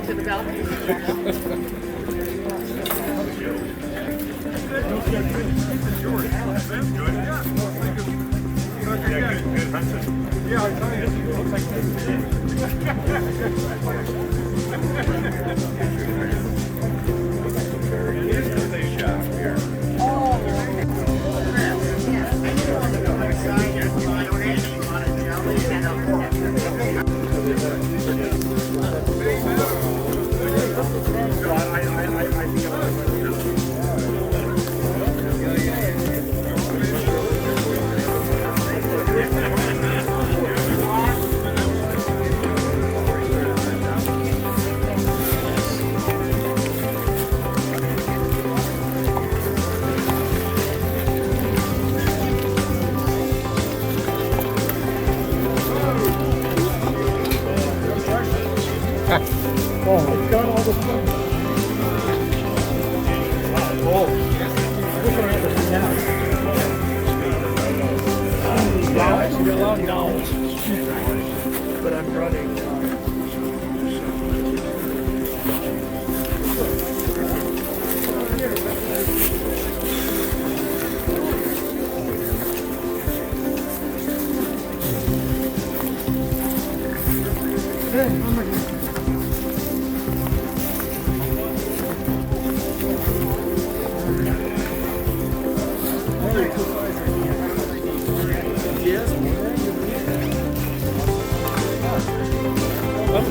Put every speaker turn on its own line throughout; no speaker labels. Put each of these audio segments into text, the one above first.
To the balcony.
Oh, it's got all the fun. Oh, I wish I had this now. Yeah, I see a lot of dolls. But I'm running. Hey, oh my God.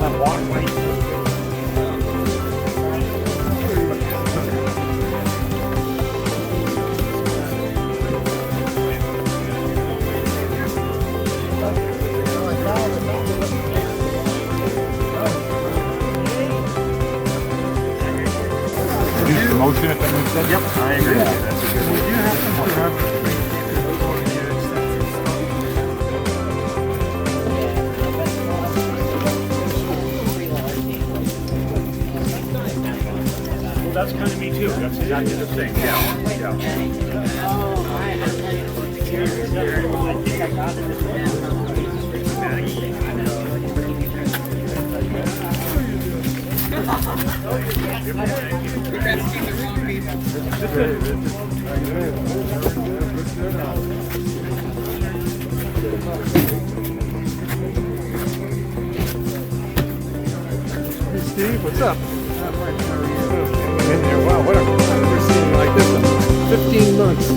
I'm walking.
Motion if that makes sense?
Yep, I agree.
Yeah.
That's a good
We do happen to have
That's kind of me too. That's exactly the same. Yeah.
Oh, I think I got
Hey Steve, what's up? In there. Wow, what I've never seen like this in 15 months.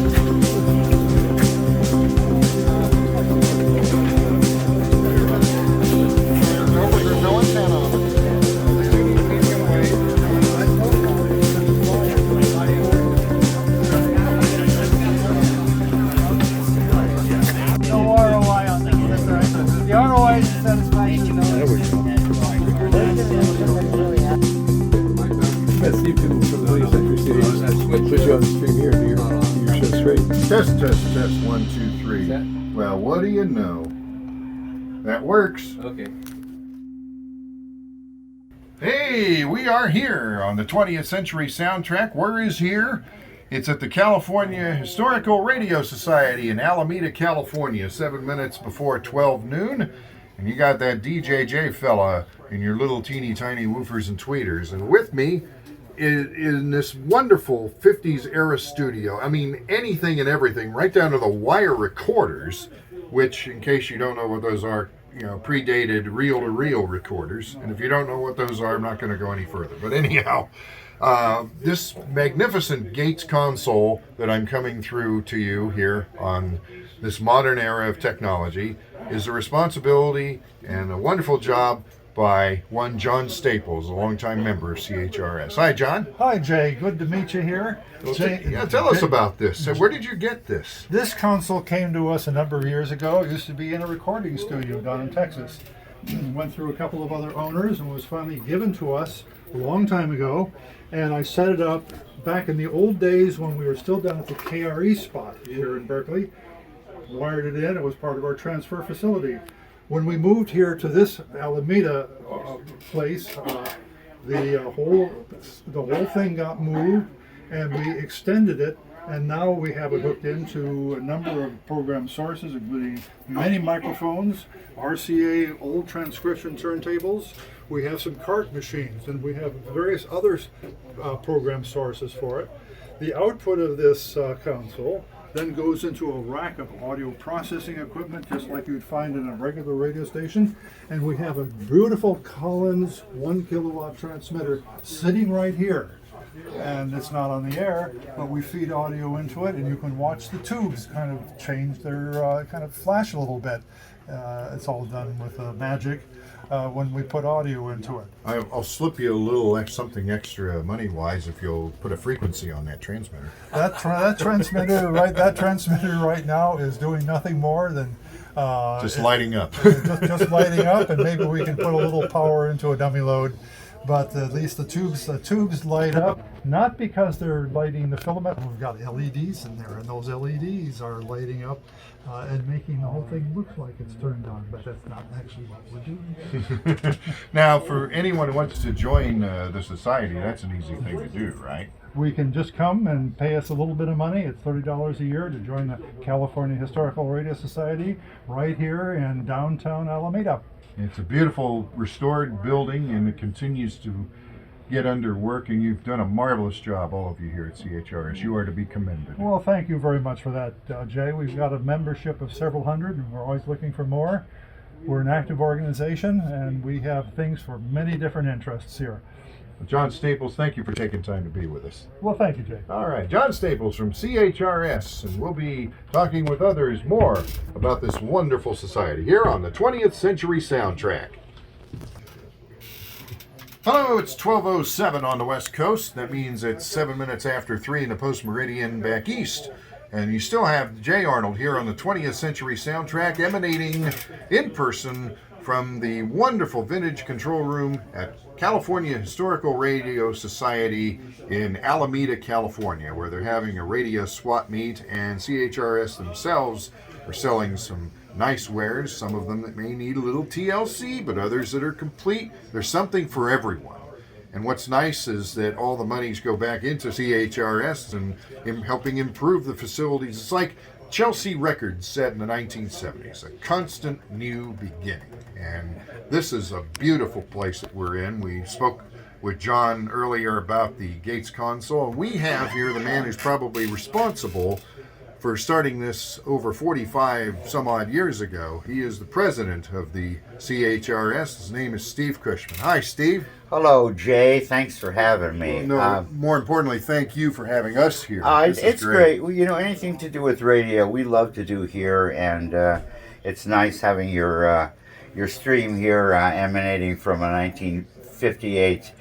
You can, from the Honey Century City, put you on the stream here and do your show straight.
Test, 1, 2, 3. Well, what do you know?
That works.
Okay.
Hey, we are here on the 20th Century Soundtrack. Where is here? It's at the California Historical Radio Society in Alameda, California, 7 minutes before 12 noon. And you got that DJJ fella in your little teeny tiny woofers and tweeters. And with me is in this wonderful 50s era studio. I mean, anything and everything, right down to the wire recorders, which, in case you don't know what those are, predated reel-to-reel recorders. And if you don't know what those are, I'm not going to go any further. But anyhow, this magnificent Gates console that I'm coming through to you here on this modern era of technology is the responsibility and a wonderful job by one John Staples, a longtime member of CHRS. Hi, John.
Hi, Jay. Good to meet you here.
Tell us about this. Where did you get this?
This console came to us a number of years ago. It used to be in a recording studio down in Texas. Went through a couple of other owners and was finally given to us a long time ago. And I set it up back in the old days when we were still down at the KRE spot here in Berkeley. Wired it in. It was part of our transfer facility. When we moved here to this Alameda place, the whole thing got moved, and we extended it, and now we have it hooked into a number of program sources, including many microphones, RCA old transcription turntables. We have some cart machines, and we have various other program sources for it. The output of this console then goes into a rack of audio processing equipment, just like you'd find in a regular radio station. And we have a beautiful Collins 1 kilowatt transmitter sitting right here. And it's not on the air, but we feed audio into it, and you can watch the tubes kind of change their, kind of flash a little bit. It's all done with magic when we put audio into it.
I'll slip you a little something extra money-wise if you'll put a frequency on that transmitter.
That transmitter right now is doing nothing more than
just lighting up.
just lighting up, and maybe we can put a little power into a dummy load. But at least the tubes light up, not because they're lighting the filament. We've got LEDs in there, and those LEDs are lighting up and making the whole thing look like it's turned on, but that's not actually what we're doing.
Now, for anyone who wants to join the society, that's an easy thing to do, right?
We can just come and pay us a little bit of money. It's $30 a year to join the California Historical Radio Society right here in downtown Alameda.
It's a beautiful restored building, and it continues to get under work, and you've done a marvelous job, all of you here at CHRS. You are to be commended.
Well, thank you very much for that, Jay. We've got a membership of several hundred, and we're always looking for more. We're an active organization, and we have things for many different interests here.
John Staples, thank you for taking time to be with us.
Well, thank you, Jay.
All right, John Staples from CHRS, and we'll be talking with others more about this wonderful society here on the 20th Century Soundtrack. Hello, it's 12:07 on the West Coast. That means it's 7 minutes after 3 in the post-meridian back east. And you still have Jay Arnold here on the 20th Century Soundtrack, emanating in person from the wonderful vintage control room at California Historical Radio Society in Alameda, California, where they're having a radio swap meet, and CHRS themselves are selling some nice wares, some of them that may need a little TLC, but others that are complete. There's something for everyone. And what's nice is that all the monies go back into CHRS and in helping improve the facilities. It's like Chelsea Records said in the 1970s, a constant new beginning. And this is a beautiful place that we're in. We spoke with John earlier about the Gates console. We have here the man who's probably responsible for starting this over 45 some odd years ago. He is the president of the CHRS. His name is Steve Cushman. Hi, Steve.
Hello, Jay. Thanks for having me.
More importantly, thank you for having us here.
It's great. Well, anything to do with radio, we love to do here, and it's nice having your stream here emanating from a 1958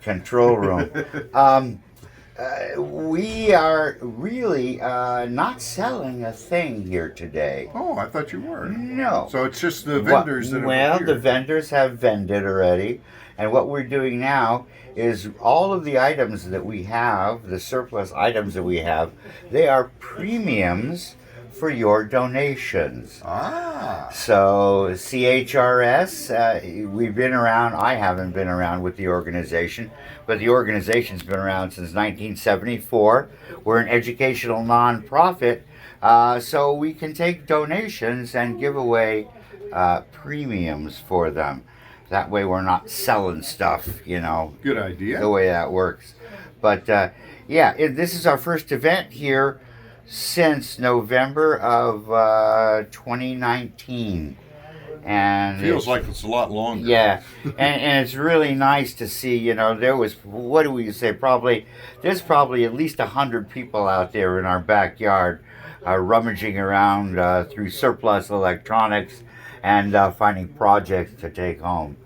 control room. We are really not selling a thing here today.
Oh, I thought you were.
No.
So it's just the vendors that are
Well,
here.
the vendors have vended already. And what we're doing now is all of the items that we have, the surplus items that we have, they are premiums for your donations.
Ah.
So CHRS, we've been around. I haven't been around with the organization, but the organization's been around since 1974. We're an educational nonprofit, so we can take donations and give away premiums for them. That way we're not selling stuff, you know.
Good idea.
The way that works. But this is our first event here since November of 2019. And
Feels like it's a lot longer.
yeah, and it's really nice to see, you know, there was, what do we say, there's probably at least 100 people out there in our backyard rummaging around through surplus electronics and finding projects to take home.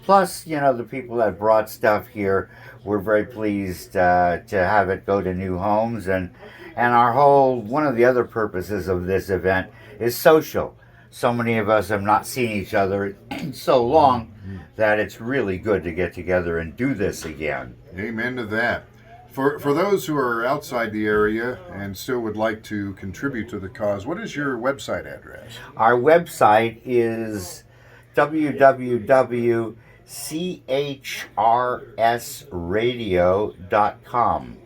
Plus, you know, the people that brought stuff here, we're very pleased to have it go to new homes. And one of the other purposes of this event is social. So many of us have not seen each other in so long that it's really good to get together and do this again.
Amen to that. For those who are outside the area and still would like to contribute to the cause, what is your website address?
Our website is www.chrsradio.com.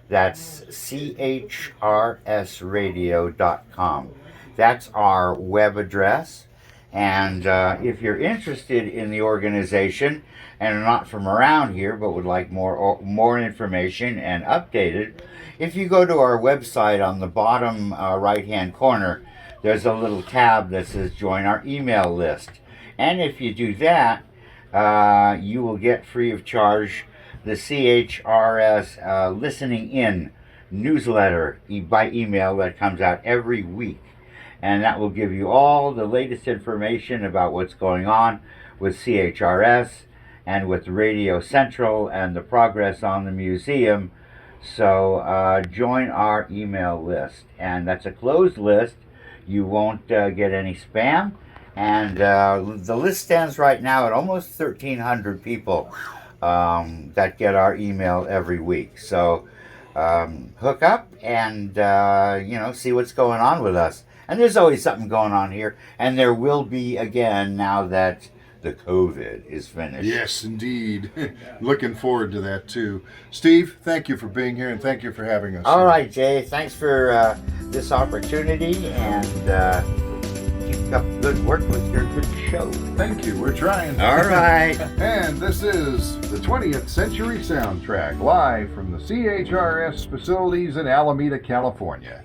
That's chrsradio.com. That's our web address. And if you're interested in the organization and are not from around here but would like more information and updated, if you go to our website, on the bottom right-hand corner, there's a little tab that says Join Our Email List. And if you do that, you will get free of charge the CHRS Listening In newsletter by email that comes out every week. And that will give you all the latest information about what's going on with CHRS and with Radio Central and the progress on the museum. So join our email list. And that's a closed list. You won't get any spam. And the list stands right now at almost 1,300 people that get our email every week. So hook up and see what's going on with us. And there's always something going on here, and there will be again now that the COVID is finished.
Yes, indeed. Looking forward to that too. Steve, thank you for being here, and thank you for having us.
All right, Jay. Thanks for this opportunity, and keep up good work with your good show.
Thank you. We're trying.
All right.
And this is the 20th Century Soundtrack, live from the CHRS facilities in Alameda, California.